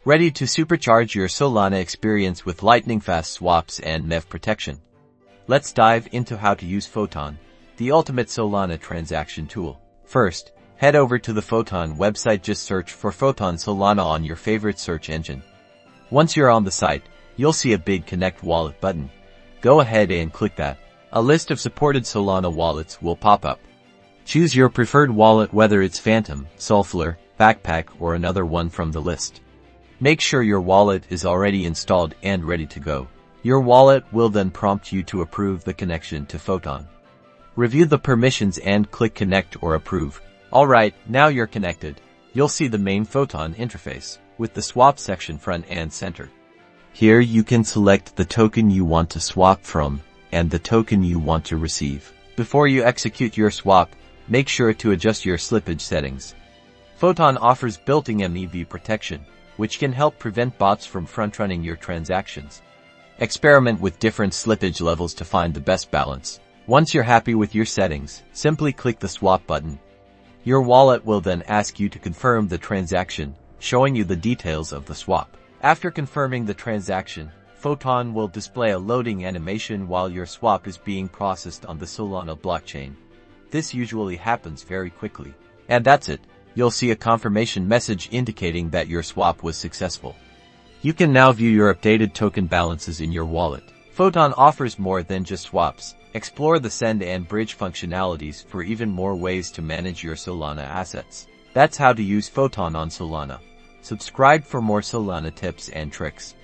Ready to supercharge your Solana experience with lightning-fast swaps and MEV protection? Let's dive into how to use Photon, the ultimate Solana transaction tool. First, head over to the Photon website. Just search for Photon Solana on your favorite search engine. Once you're on the site, you'll see a big Connect Wallet button. Go ahead and click that. A list of supported Solana wallets will pop up. Choose your preferred wallet, whether it's Phantom, Sulfur, Backpack, or another one from the list. Make sure your wallet is already installed and ready to go. Your wallet will then prompt you to approve the connection to Photon. Review the permissions and click Connect or Approve. Alright, now you're connected. You'll see the main Photon interface, with the swap section front and center. Here you can select the token you want to swap from, and the token you want to receive. Before you execute your swap, make sure to adjust your slippage settings. Photon offers built-in MEV protection, which can help prevent bots from front-running your transactions. Experiment with different slippage levels to find the best balance. Once you're happy with your settings, simply click the swap button. Your wallet will then ask you to confirm the transaction, showing you the details of the swap. After confirming the transaction, Photon will display a loading animation while your swap is being processed on the Solana blockchain. This usually happens very quickly. And that's it. You'll see a confirmation message indicating that your swap was successful. You can now view your updated token balances in your wallet. Photon offers more than just swaps. Explore the send and bridge functionalities for even more ways to manage your Solana assets. That's how to use Photon on Solana. Subscribe for more Solana tips and tricks.